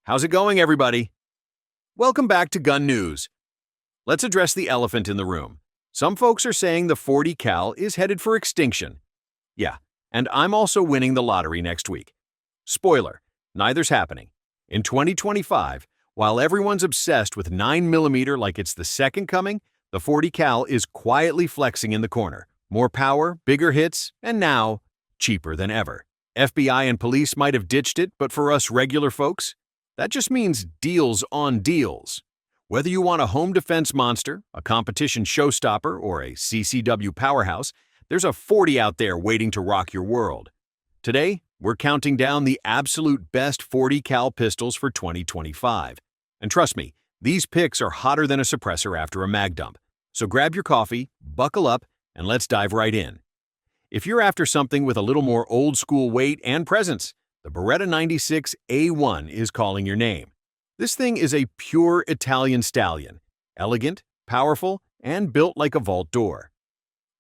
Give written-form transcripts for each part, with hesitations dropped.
How's it going, everybody? Welcome back to Gun News. Let's address the elephant in the room. Some folks are saying the 40 cal is headed for extinction. Yeah, and I'm also winning the lottery next week. Spoiler, neither's happening. In 2025, while everyone's obsessed with 9mm like it's the second coming, the 40 cal is quietly flexing in the corner. More power, bigger hits, and now, cheaper than ever. FBI and police might have ditched it, but for us regular folks, that just means deals on deals. Whether you want a home defense monster, a competition showstopper, or a CCW powerhouse, there's a 40 out there waiting to rock your world. Today, we're counting down the absolute best 40 cal pistols for 2025. And trust me, these picks are hotter than a suppressor after a mag dump. So grab your coffee, buckle up, and let's dive right in. If you're after something with a little more old-school weight and presence, the Beretta 96 A1 is calling your name. This thing is a pure Italian stallion, elegant, powerful, and built like a vault door.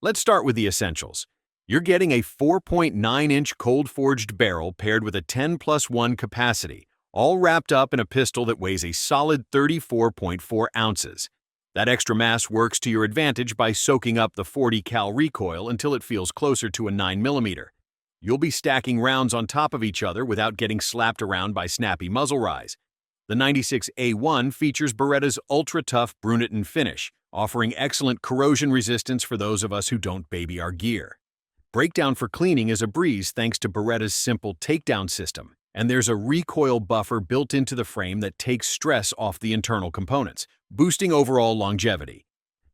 Let's start with the essentials. You're getting a 4.9-inch cold-forged barrel paired with a 10+1 capacity, all wrapped up in a pistol that weighs a solid 34.4 ounces. That extra mass works to your advantage by soaking up the 40 cal recoil until it feels closer to a 9mm. You'll be stacking rounds on top of each other without getting slapped around by snappy muzzle rise. The 96 A1 features Beretta's ultra-tough brunette finish, offering excellent corrosion resistance for those of us who don't baby our gear. Breakdown for cleaning is a breeze thanks to Beretta's simple takedown system, and there's a recoil buffer built into the frame that takes stress off the internal components, boosting overall longevity.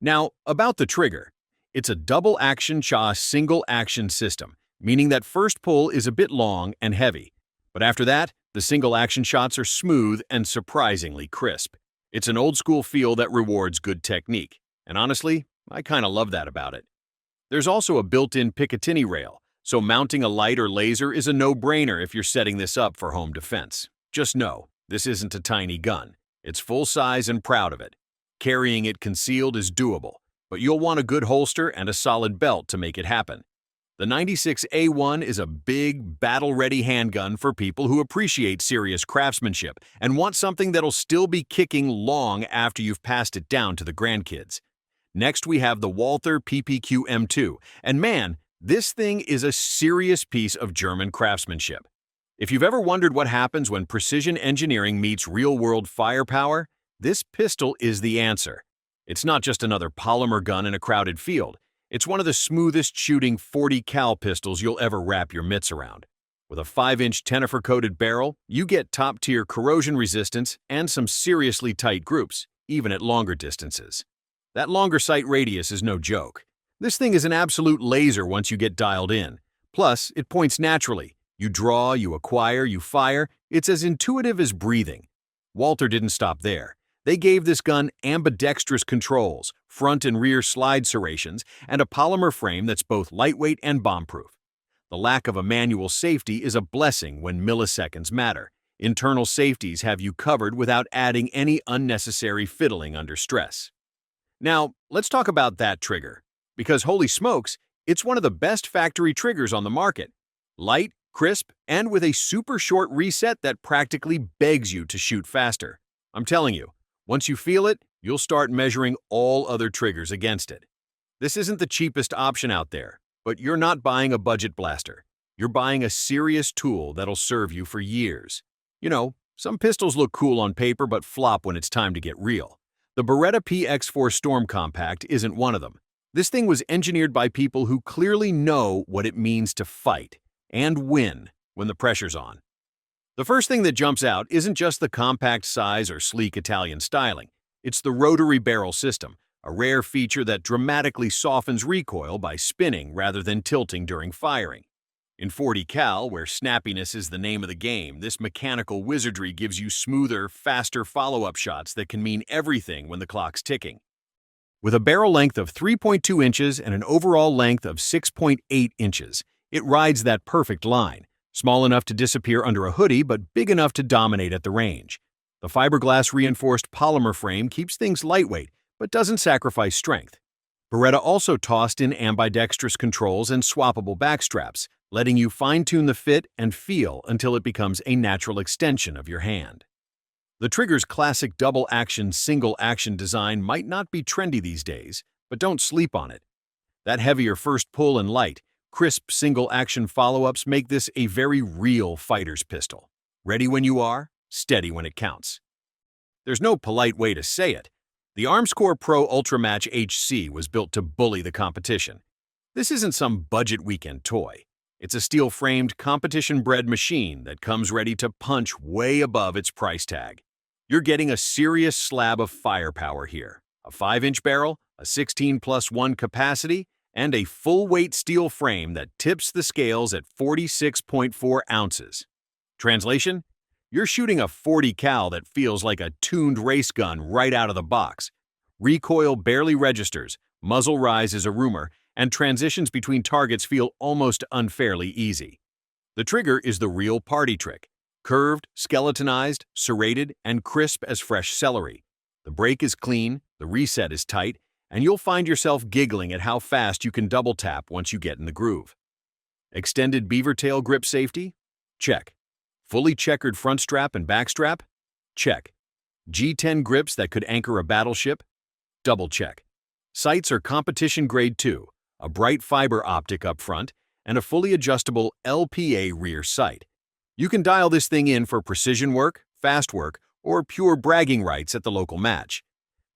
Now, about the trigger. It's a double-action CHA single-action system, meaning that first pull is a bit long and heavy. But after that, the single-action shots are smooth and surprisingly crisp. It's an old-school feel that rewards good technique, and honestly, I kinda love that about it. There's also a built-in Picatinny rail, so mounting a light or laser is a no-brainer if you're setting this up for home defense. Just know, this isn't a tiny gun. It's full size and proud of it. Carrying it concealed is doable, but you'll want a good holster and a solid belt to make it happen. The 96 A1 is a big, battle-ready handgun for people who appreciate serious craftsmanship and want something that'll still be kicking long after you've passed it down to the grandkids. Next, we have the Walther PPQ M2, and man, this thing is a serious piece of German craftsmanship. If you've ever wondered what happens when precision engineering meets real-world firepower, this pistol is the answer. It's not just another polymer gun in a crowded field. It's one of the smoothest shooting 40 cal pistols you'll ever wrap your mitts around. With a 5-inch Tenifer-coated barrel, you get top-tier corrosion resistance and some seriously tight groups, even at longer distances. That longer sight radius is no joke. This thing is an absolute laser once you get dialed in. Plus, it points naturally. You draw, you acquire, you fire. It's as intuitive as breathing. Walther didn't stop there. They gave this gun ambidextrous controls, front and rear slide serrations, and a polymer frame that's both lightweight and bomb-proof. The lack of a manual safety is a blessing when milliseconds matter. Internal safeties have you covered without adding any unnecessary fiddling under stress. Now, let's talk about that trigger, because holy smokes, it's one of the best factory triggers on the market. Light, crisp, and with a super short reset that practically begs you to shoot faster. I'm telling you, once you feel it, you'll start measuring all other triggers against it. This isn't the cheapest option out there, but you're not buying a budget blaster. You're buying a serious tool that'll serve you for years. You know, some pistols look cool on paper but flop when it's time to get real. The Beretta PX4 Storm Compact isn't one of them. This thing was engineered by people who clearly know what it means to fight and win when the pressure's on. The first thing that jumps out isn't just the compact size or sleek Italian styling. It's the rotary barrel system, a rare feature that dramatically softens recoil by spinning rather than tilting during firing. In 40 cal, where snappiness is the name of the game, this mechanical wizardry gives you smoother, faster follow-up shots that can mean everything when the clock's ticking. With a barrel length of 3.2 inches and an overall length of 6.8 inches, it rides that perfect line. Small enough to disappear under a hoodie, but big enough to dominate at the range. The fiberglass-reinforced polymer frame keeps things lightweight, but doesn't sacrifice strength. Beretta also tossed in ambidextrous controls and swappable backstraps, letting you fine-tune the fit and feel until it becomes a natural extension of your hand. The trigger's classic double-action, single-action design might not be trendy these days, but don't sleep on it. That heavier first pull and light, crisp single-action follow-ups make this a very real fighter's pistol. Ready when you are, steady when it counts. There's no polite way to say it. The Armscore Pro Ultramatch HC was built to bully the competition. This isn't some budget weekend toy. It's a steel-framed, competition-bred machine that comes ready to punch way above its price tag. You're getting a serious slab of firepower here. A 5-inch barrel, a 16+1 capacity, and a full-weight steel frame that tips the scales at 46.4 ounces. Translation? You're shooting a 40 cal that feels like a tuned race gun right out of the box. Recoil barely registers, muzzle rise is a rumor, and transitions between targets feel almost unfairly easy. The trigger is the real party trick. Curved, skeletonized, serrated, and crisp as fresh celery. The break is clean, the reset is tight, and you'll find yourself giggling at how fast you can double tap once you get in the groove. Extended beaver tail grip safety? Check. Fully checkered front strap and back strap? Check. G10 grips that could anchor a battleship? Double check. Sights are competition grade 2, a bright fiber optic up front, and a fully adjustable LPA rear sight. You can dial this thing in for precision work, fast work, or pure bragging rights at the local match.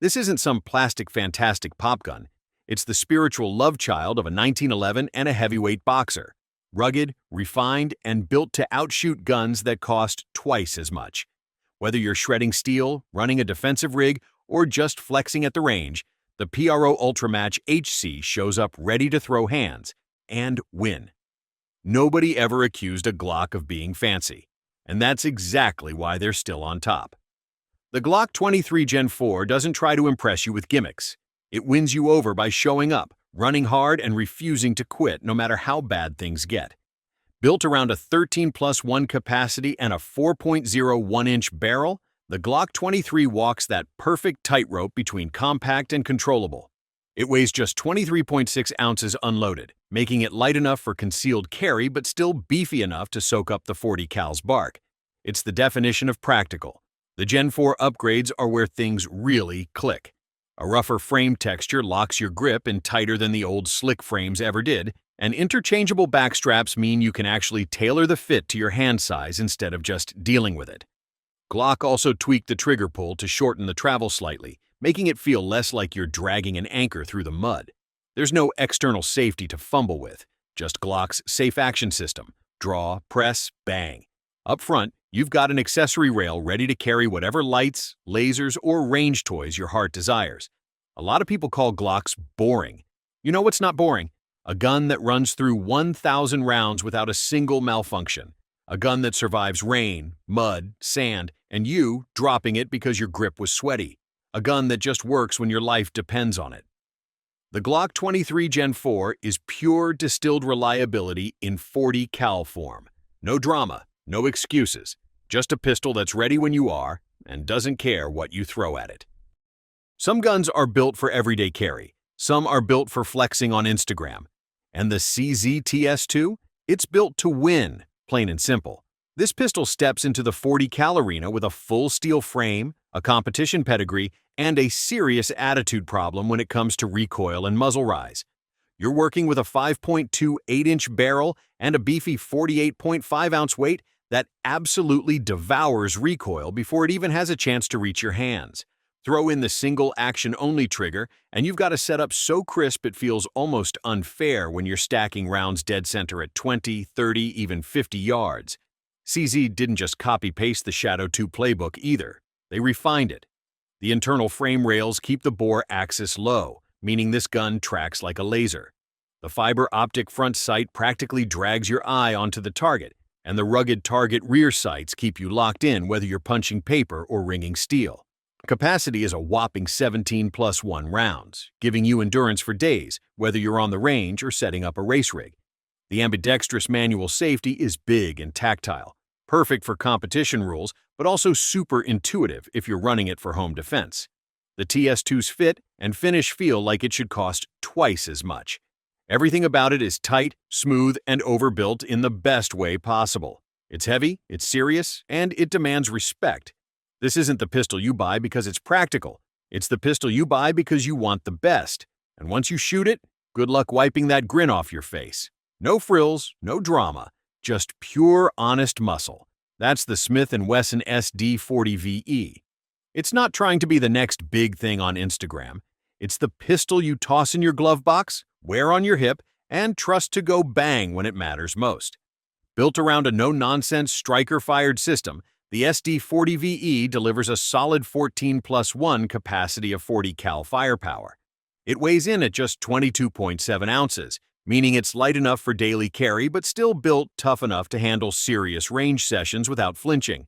This isn't some plastic fantastic pop gun. It's the spiritual love child of a 1911 and a heavyweight boxer. Rugged, refined, and built to outshoot guns that cost twice as much. Whether you're shredding steel, running a defensive rig, or just flexing at the range, the PRO Ultramatch HC shows up ready to throw hands and win. Nobody ever accused a Glock of being fancy, and that's exactly why they're still on top. The Glock 23 Gen 4 doesn't try to impress you with gimmicks. It wins you over by showing up, running hard, and refusing to quit no matter how bad things get. Built around a 13+1 capacity and a 4.01-inch barrel, the Glock 23 walks that perfect tightrope between compact and controllable. It weighs just 23.6 ounces unloaded, making it light enough for concealed carry but still beefy enough to soak up the 40 cal's bark. It's the definition of practical. The Gen 4 upgrades are where things really click. A rougher frame texture locks your grip in tighter than the old slick frames ever did, and interchangeable back straps mean you can actually tailor the fit to your hand size instead of just dealing with it. Glock also tweaked the trigger pull to shorten the travel slightly, making it feel less like you're dragging an anchor through the mud. There's no external safety to fumble with, just Glock's safe action system. Draw, press, bang. Up front, you've got an accessory rail ready to carry whatever lights, lasers, or range toys your heart desires. A lot of people call Glocks boring. You know what's not boring? A gun that runs through 1,000 rounds without a single malfunction. A gun that survives rain, mud, sand, and you dropping it because your grip was sweaty. A gun that just works when your life depends on it. The Glock 23 Gen 4 is pure distilled reliability in 40 cal form. No drama, no excuses. Just a pistol that's ready when you are and doesn't care what you throw at it. Some guns are built for everyday carry. Some are built for flexing on Instagram. And the CZ-TS2? It's built to win, plain and simple. This pistol steps into the 40 cal arena with a full steel frame, a competition pedigree, and a serious attitude problem when it comes to recoil and muzzle rise. You're working with a 5.2 8-inch barrel and a beefy 48.5-ounce weight that absolutely devours recoil before it even has a chance to reach your hands. Throw in the single action-only trigger, and you've got a setup so crisp it feels almost unfair when you're stacking rounds dead center at 20, 30, even 50 yards. CZ didn't just copy-paste the Shadow 2 playbook either. They refined it. The internal frame rails keep the bore axis low, meaning this gun tracks like a laser. The fiber optic front sight practically drags your eye onto the target, and the rugged target rear sights keep you locked in whether you're punching paper or ringing steel. Capacity is a whopping 17+1 rounds, giving you endurance for days, whether you're on the range or setting up a race rig. The ambidextrous manual safety is big and tactile, perfect for competition rules, but also super intuitive if you're running it for home defense. The TS2's fit and finish feel like it should cost twice as much. Everything about it is tight, smooth, and overbuilt in the best way possible. It's heavy, it's serious, and it demands respect. This isn't the pistol you buy because it's practical. It's the pistol you buy because you want the best. And once you shoot it, good luck wiping that grin off your face. No frills, no drama, just pure, honest muscle. That's the Smith & Wesson SD40VE. It's not trying to be the next big thing on Instagram. It's the pistol you toss in your glove box, wear on your hip, and trust to go bang when it matters most. Built around a no-nonsense striker-fired system, the SD40VE delivers a solid 14+1 capacity of 40 cal firepower. It weighs in at just 22.7 ounces, meaning it's light enough for daily carry but still built tough enough to handle serious range sessions without flinching.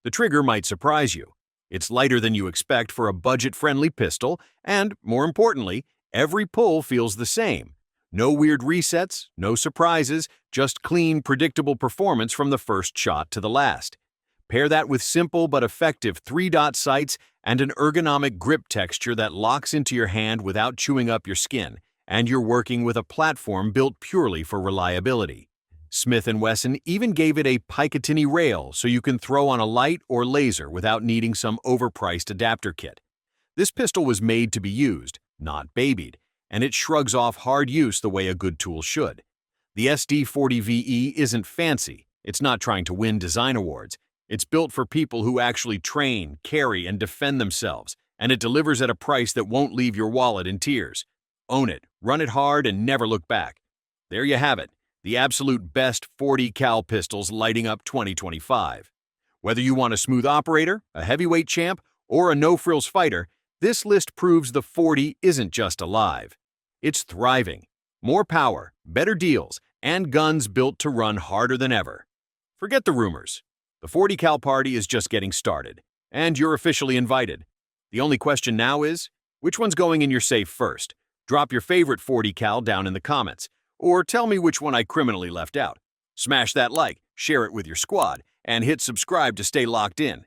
The trigger might surprise you. It's lighter than you expect for a budget-friendly pistol, and, more importantly, every pull feels the same. No weird resets, no surprises, just clean, predictable performance from the first shot to the last. Pair that with simple but effective 3-dot sights and an ergonomic grip texture that locks into your hand without chewing up your skin, and you're working with a platform built purely for reliability. Smith & Wesson even gave it a Picatinny rail so you can throw on a light or laser without needing some overpriced adapter kit. This pistol was made to be used, not babied, and it shrugs off hard use the way a good tool should. The SD40VE isn't fancy. It's not trying to win design awards. It's built for people who actually train, carry, and defend themselves, and it delivers at a price that won't leave your wallet in tears. Own it, run it hard, and never look back. There you have it, the absolute best 40 cal pistols lighting up 2025. Whether you want a smooth operator, a heavyweight champ, or a no-frills fighter, this list proves the 40 isn't just alive. It's thriving. More power, better deals, and guns built to run harder than ever. Forget the rumors. The 40 cal party is just getting started, and you're officially invited. The only question now is, which one's going in your safe first? Drop your favorite 40 cal down in the comments, or tell me which one I criminally left out. Smash that like, share it with your squad, and hit subscribe to stay locked in.